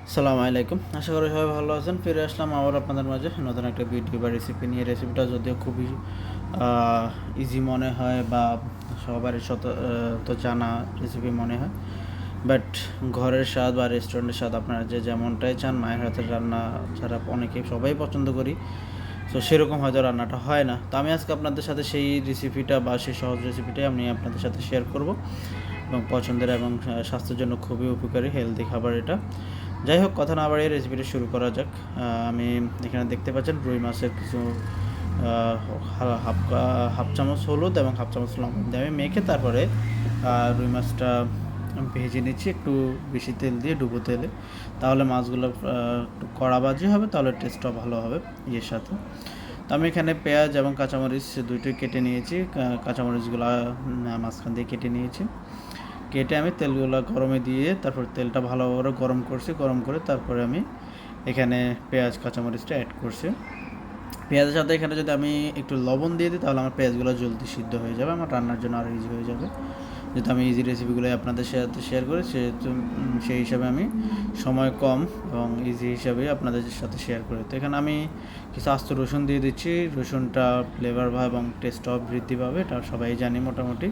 আসসালামু আলাইকুম। আশা করি সবাই ভালো আছেন। ফিরে আসলাম আবার আপনাদের মাঝে নতুন একটা ভিডিও বা রেসিপি নিয়ে। রেসিপিটা যদিও খুবই ইজি মনে হয় বা সবারই তো জানা রেসিপি মনে হয়, বাট ঘরের স্বাদ বা রেস্টুরেন্টের স্বাদ আপনারা যে যেমনটাই চান, মায়ের হাতের রান্না যারা অনেকেই সবাই পছন্দ করি, তো সেরকম হয়তো রান্নাটা হয় না। তো আমি আজকে আপনাদের সাথে সেই রেসিপিটা বা সেই সহজ রেসিপিটাই আমি আপনাদের সাথে শেয়ার করব, এবং পছন্দের এবং স্বাস্থ্যের জন্য খুবই উপকারী হেলদি খাবার এটা। যাই হোক, কথা না বাড়িয়ে রেসিপিটা শুরু করা যাক। আমি এখানে দেখতে পাচ্ছেন রুই মাছের কিছু হাফ হাফ চামচ হলুদ এবং হাফ চামচ লবণ দিয়ে আমি মেখে তারপরে রুই মাছটা ভেজে নিচ্ছি একটু বেশি তেল দিয়ে, ডুবো তেলে। তাহলে মাছগুলো একটু কড়া ভাজি হবে, তাহলে টেস্টটাও ভালো হবে ইয়ের সাথে। তো আমি এখানে পেঁয়াজ এবং কাঁচামরিচ দুইটাই কেটে নিয়েছি। কাঁচামরিচগুলো মাঝখান দিয়ে কেটে নিয়েছি। কেটে আমি তেলগুলো গরমে দিয়ে তারপর তেলটা ভালো করে গরম করছি। গরম করে তারপরে আমি এখানে পেঁয়াজ কাঁচামরিচটা অ্যাড করছি। পেঁয়াজের সাথে এখানে যদি আমি একটু লবণ দিয়ে দিই, তাহলে আমার পেঁয়াজগুলো জলদি সিদ্ধ হয়ে যাবে, আমার রান্নার জন্য আরও ইজি হয়ে যাবে। যেহেতু আমি ইজি রেসিপিগুলোই আপনাদের সাথে শেয়ার করি, সেহেতু সেই হিসাবে আমি সময় কম এবং ইজি হিসাবে আপনাদের সাথে শেয়ার করি। তো এখানে আমি কিছু আস্ত রসুন দিয়ে দিচ্ছি। রসুনটা ফ্লেভার এবং টেস্টটাও বৃদ্ধি পাবে, এটা সবাই জানি মোটামুটি।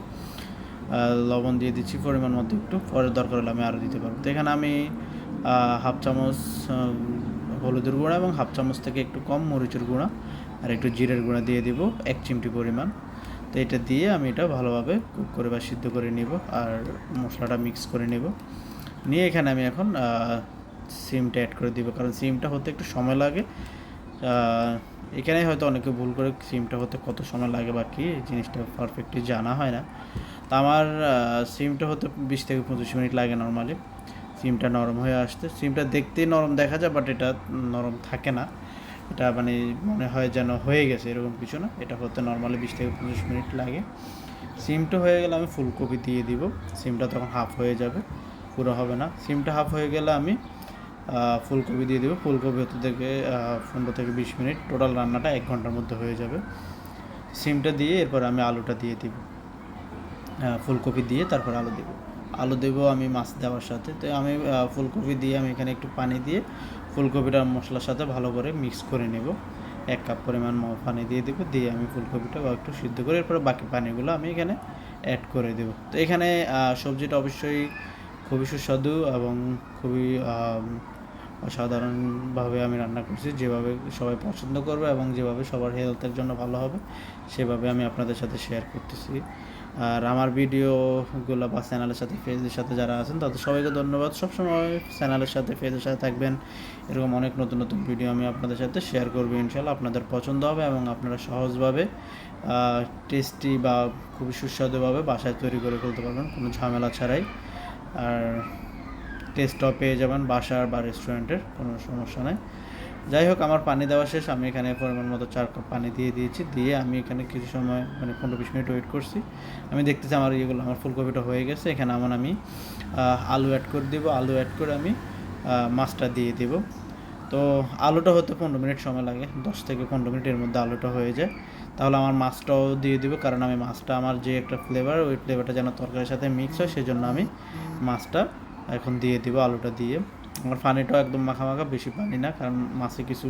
লবণ দিয়ে দিচ্ছি পরিমাণ মতো, একটু পরে দরকার হলে আমি আরও দিতে পারবো। তো এখানে আমি হাফ চামচ হলুদের গুঁড়া এবং হাফ চামচ থেকে একটু কম মরিচের গুঁড়া আর একটু জিরের গুঁড়া দিয়ে দিব, 1 চিমটি পরিমাণ। তো এটা দিয়ে আমি এটা ভালোভাবে কুক করে বা সিদ্ধ করে নিব আর মশলাটা মিক্স করে নেব। নিয়ে এখানে আমি এখন সিমটা অ্যাড করে দিব, কারণ সিমটা হতে একটু সময় লাগে। এখানে হয়তো অনেকে ভুল করে সিমটা হতে কত সময় লাগে বা কী জিনিসটা পারফেক্টলি জানা হয় না। তো আমার সিমটা হতে 20 থেকে 25 মিনিট লাগে নর্মালি সিমটা নরম হয়ে আসতে। সিমটা দেখতেই নরম দেখা যায়, বাট এটা নরম থাকে না। এটা মানে মনে হয় যেন হয়ে গেছে, এরকম কিছু না। এটা হতে নর্মালি 20 থেকে 25 মিনিট লাগে। সিমটা হয়ে গেলে আমি ফুলকপি দিয়ে দিব। সিমটা তখন হাফ হয়ে যাবে, পুরো হবে না। সিমটা হাফ হয়ে গেলে আমি ফুলকপি দিয়ে দেবো। ফুলকপি হতে থেকে 15 থেকে 20 মিনিট, টোটাল রান্নাটা 1 ঘন্টার মধ্যে হয়ে যাবে। সিমটা দিয়ে এরপর আমি আলুটা দিয়ে দিব। ফুলকপি দিয়ে তারপর আলু দেবো। আলু দেবো আমি মাছ দেওয়ার সাথে। তো আমি ফুলকপি দিয়ে আমি এখানে একটু পানি দিয়ে ফুলকপিটা মশলার সাথে ভালো করে মিক্স করে নেব। 1 কাপ পরিমাণ পানি দিয়ে দেবো, দিয়ে আমি ফুলকপিটা একটু সিদ্ধ করে এরপরে বাকি পানিগুলো আমি এখানে অ্যাড করে দেবো। তো এখানে সবজিটা অবশ্যই খুবই সুস্বাদু এবং খুবই অসাধারণভাবে আমি রান্না করছি, যেভাবে সবাই পছন্দ করবে এবং যেভাবে সবার হেলথের জন্য ভালো হবে, সেভাবে আমি আপনাদের সাথে শেয়ার করতেছি। আর আমার ভিডিওগুলো বা চ্যানেলের সাথে পেজের সাথে যারা আছেন তাদের সবাইকে ধন্যবাদ। সবসময় চ্যানেলের সাথে পেজের সাথে থাকবেন, এরকম অনেক নতুন নতুন ভিডিও আমি আপনাদের সাথে শেয়ার করবো ইনশাল্লাহ। আপনাদের পছন্দ হবে এবং আপনারা সহজভাবে টেস্টি বা খুবই সুস্বাদুভাবে বাসায় তৈরি করে ফেলতে পারবেন কোনো ঝামেলা ছাড়াই। আর টেস্টটাও পেয়ে যাবেন বাসার বা রেস্টুরেন্টের, কোনো সমস্যা নেই। যাই হোক, আমার পানি দেওয়া শেষ। আমি এখানে পরিমাণ মতো 4 কাপ পানি দিয়ে দিয়েছি। দিয়ে আমি এখানে কিছু সময় মানে 15-20 মিনিট ওয়েট করছি। আমি দেখতেছি আমার ফুলকপিটা হয়ে গেছে। এখানে আমি আলু অ্যাড করে দেবো। আলু অ্যাড করে আমি মাছটা দিয়ে দেব। তো আলুটা হতে 15 মিনিট সময় লাগে, 10 থেকে 15 মিনিটের মধ্যে আলুটা হয়ে যায়। তাহলে আমার মাছটাও দিয়ে দেবো, কারণ আমি মাছটা আমার যে একটা ফ্লেভার, ওই ফ্লেভারটা যেন তরকারির সাথে মিক্স হয়, সেজন্য আমি মাছটা এখন দিয়ে দিব আলুটা দিয়ে। আমার পানিটাও একদম মাখা মাখা, বেশি পানি না, কারণ মাছে কিছু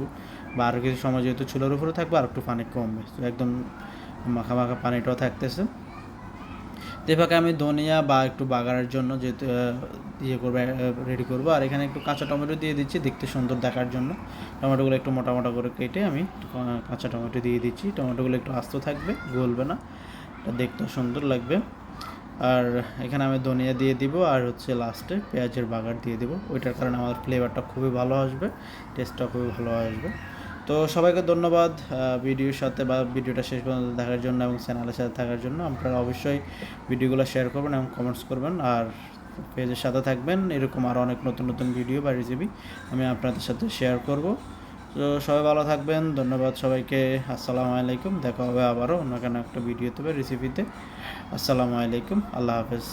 বা আরও কিছু সময় যেহেতু চুলার উপরে থাকবে আর একটু পানি কমবে, তো একদম মাখা মাখা পানিটাও থাকতেছে। তো এভাবে আমি ধনিয়া বা একটু বাগারের জন্য যেহেতু রেডি করবো। আর এখানে একটু কাঁচা টমেটো দিয়ে দিচ্ছি দেখতে সুন্দর দেখার জন্য। টমেটোগুলো একটু মোটা মোটা করে কেটে আমি কাঁচা টমেটো দিয়ে দিচ্ছি। টমেটোগুলো একটু আস্ত থাকবে, গলবে না, এটা দেখতেও সুন্দর লাগবে। আর এখানে আমি ধনিয়া দিয়ে দিব, আর হচ্ছে লাস্টে পেঁয়াজের বাগার দিয়ে দিব। ওইটার কারণে আমার ফ্লেভারটা খুবই ভালো আসবে, টেস্টটা খুবই ভালো আসবে। তো সবাইকে ধন্যবাদ ভিডিওর সাথে বা ভিডিওটা শেষ পর্যন্ত দেখার জন্য এবং চ্যানেলের সাথে থাকার জন্য। আপনারা অবশ্যই ভিডিওগুলো শেয়ার করবেন এবং কমেন্টস করবেন, আর পেজের সাথে থাকবেন। এরকম আরও অনেক নতুন নতুন ভিডিও বা রেসিপি আমি আপনাদের সাথে শেয়ার করব। তো সবাই ভালো থাকবেন, ধন্যবাদ সবাইকে। আসসালামু আলাইকুম। দেখা হবে আবারও অন্য কোনো একটা ভিডিওতে বা রেসিপিতে। আসসালামু আলাইকুম, আল্লাহ হাফেজ।